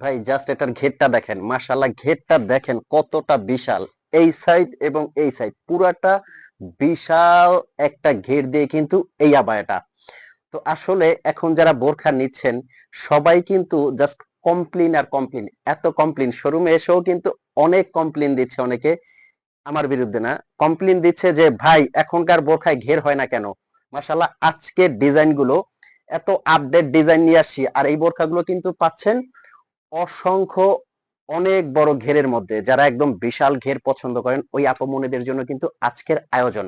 ভাই জাস্ট এটার ঘেরটা দেখেন, মাশাআল্লাহ ঘেরটা দেখেন কতটা বিশাল। এই সাইড এবং এই সাইড পুরাটা বিশাল একটা ঘের দিয়ে কিন্তু এই আবায়াটা। তো আসলে এখন যারা বোরখা নিচ্ছেন সবাই কিন্তু জাস্ট কমপ্লেন আর কমপ্লেন, এত কমপ্লেন, শোরুমে এসেও কিন্তু অনেক কমপ্লেন দিচ্ছে অনেকে, আমার বিরুদ্ধে না, কমপ্লেন দিচ্ছে যে ভাই এখনকার বোরখায় ঘের হয় না কেন। মাশাআল্লাহ আজকের ডিজাইন গুলো এত আপডেট ডিজাইন নিয়ে আসছি, আর এই বোরখাগুলো কিন্তু পাচ্ছেন অসংখ্য অনেক বড় ঘেরের মধ্যে। যারা একদম বিশাল ঘের পছন্দ করেন ওই আপমনিদের জন্য কিন্তু আজকের আয়োজন।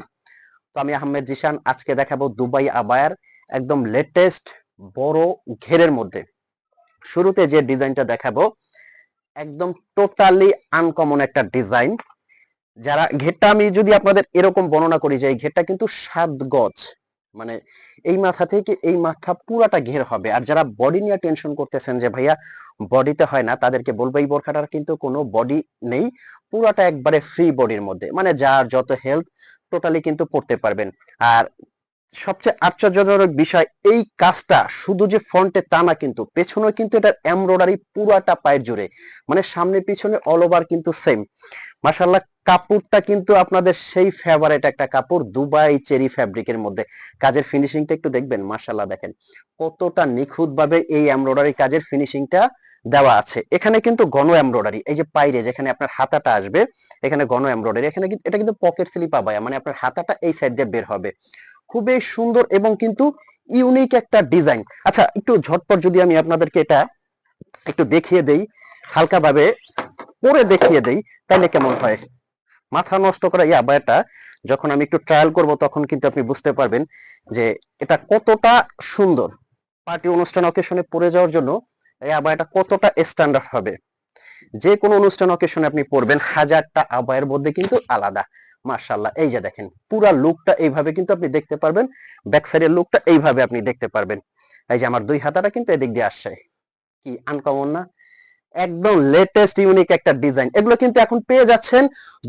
তো আমি আহমেদ জিশান আজকে দেখাবো দুবাই আবায়ার একদম লেটেস্ট বড় ঘেরের মধ্যে। শুরুতে যে ডিজাইনটা দেখাবো একদম টোটালি আনকমন একটা ডিজাইন। যারা ঘেরটা আমি যদি আপনাদের এরকম বর্ণনা করি যে এই ঘেরটা কিন্তু 7 গজ, মানে এই মাথা থেকে এই মাথা পুরাটা ঘের হবে। আর যারা বডি নিয়ে টেনশন করতেছেন যে ভাইয়া বডিতে হয় না, তাদেরকে বলবো এই বোরখাটার কিন্তু কোনো বডি নেই, পুরাটা একবারে ফ্রি বডির মধ্যে, মানে যার যত হেলথ টোটালি কিন্তু পড়তে পারবেন। আর সবচেয়ে আশ্চর্যজনক বিষয় এই কাজটা শুধু যে ফ্রন্টে তা না, কিন্তু পেছনে কিন্তু এটা এমব্রয়ডারি পুরাটা পায়ের জুড়ে, মানে সামনে পিছনে অল ওভার কিন্তু সেম। মাশাআল্লাহ কাপড়টা কিন্তু আপনাদের সেই ফেভারিট একটা কাপড় দুবাই চেরি ফ্যাব্রিকের মধ্যে। কাজের ফিনিশিংটা একটু দেখবেন, মাশাআল্লাহ দেখেন কতটা নিখুঁত ভাবে এই এমব্রয়ডারি কাজের ফিনিশিংটা দেওয়া আছে। এখানে কিন্তু ঘন এমব্রয়ডারি, এই যে পাইরে যেখানে আপনার হাতাটা আসবে এখানে ঘন এমব্রয়ডারি, এখানে এটা কিন্তু পকেট স্লিপ আবায়া, মানে আপনার হাতাটা এই সাইড দিয়ে বের হবে। খুবই সুন্দর এবং কিন্তু ইউনিক একটা ডিজাইন। আচ্ছা একটু ঝটপট যদি আমি আপনাদেরকে এটা একটু দেখিয়ে দেই, হালকা ভাবে পরে দেখিয়ে দেই, তাইলে কেমন হয়। মাথা নষ্ট করা এই আবায়াটা যখন আমি একটু ট্রায়াল করব তখন কিন্তু আপনি বুঝতে পারবেন যে এটা কতটা সুন্দর। পার্টি অনুষ্ঠান অকেশনে পরে যাওয়ার জন্য এই আবায়াটা কতটা স্ট্যান্ডার্ড হবে। যে কোনো অনুষ্ঠান অকেশনে আপনি পরবেন, হাজারটা আবায়ের মধ্যে কিন্তু আলাদা। মাশাআল্লাহ এই যে দেখেন পুরা লুকটা এইভাবে কিন্তু আপনি দেখতে পারবেন, ব্যাক সাইডের লুকটা এইভাবে আপনি দেখতে পারবেন। এই যে আমার দুই হাতাটা কিন্তু এদিক দিয়ে আসছে, কি আনকমন না? একদম লেটেস্ট ইউনিক একটা ডিজাইন। এগুলো কিন্তু এখন পেয়ে যাচ্ছেন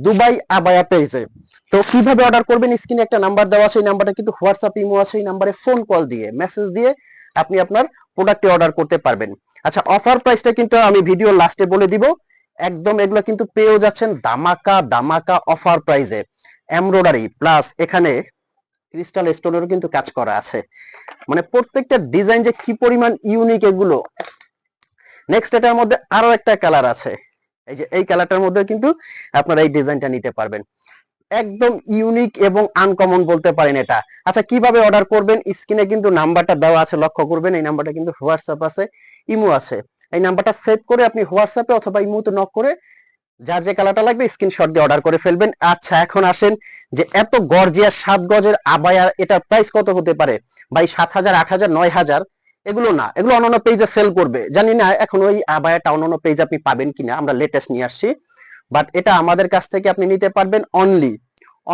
দুবাই আবায়া পেজে। তো কিভাবে অর্ডার করবেন, স্ক্রিনে একটা নাম্বার দেওয়া আছে, এই নাম্বারটা কিন্তু হোয়াটসঅ্যাপ ইমো আছে, এই নাম্বারে ফোন কল দিয়ে মেসেজ দিয়ে আপনি আপনার প্রোডাক্টটি অর্ডার করতে পারবেন। আচ্ছা অফার প্রাইসটা কিন্তু আমি ভিডিও লাস্টে বলে দিব। একদম এগুলো কিন্তু পেয়েও যাচ্ছেন দামাকা দামাকা অফার প্রাইসে। এমব্রয়ডারি প্লাস এখানে ক্রিস্টাল স্টোনেরও কিন্তু কাজ করা আছে, মানে প্রত্যেকটা ডিজাইন যে কি পরিমাণ ইউনিক এগুলো। নেক্সট এটার মধ্যে আরো একটা কালার আছে, এই যে এই কালারটার মধ্যে কিন্তু আপনারা এই ডিজাইনটা নিতে পারবেন। একদম ইউনিক এবং আনকমন বলতে পারেন এটা। আচ্ছা কিভাবে অর্ডার করবেন, স্ক্রিনে কিন্তু নাম্বারটা দেওয়া আছে, লক্ষ্য করবেন এই নাম্বারটা কিন্তু হোয়াটসঅ্যাপ আছে, ইমো আছে। এই নাম্বারটা সেভ করে আপনি হোয়াটসঅ্যাপে অথবা ইমোতে নক করে যার যে কালারটা লাগবে স্ক্রিনশট দিয়ে অর্ডার করে ফেলবেন। আচ্ছা এখন আসেন যে এত গর্জিয়াস 7 গজের আবায়া এটার প্রাইস কত হতে পারে ভাই? 7,000, 8,000, 9,000 এগুলো না, এগুলো অন্যান্য পেজে সেল করবে জানি না, এখন ওই আবায়াটা অন্যান্য পেজ আপনি পাবেন কিনা, আমরা লেটেস্ট নিয়ে আসছি। বাট এটা আমাদের কাছ থেকে আপনি নিতে পারবেন অনলি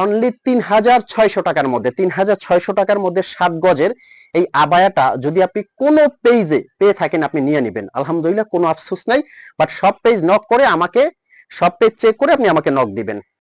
অনলি 3,600 টাকার মধ্যে। 3,600 টাকার মধ্যে 7 গজের এই আবায়াটা যদি আপনি কোনো পেজে পেয়ে থাকেন আপনি নিয়ে নেবেন, আলহামদুলিল্লাহ কোনো আফসোস নাই। বাট সব পেজ নক করে আমাকে, সব পেজ চেক করে আপনি আমাকে নক দিবেন।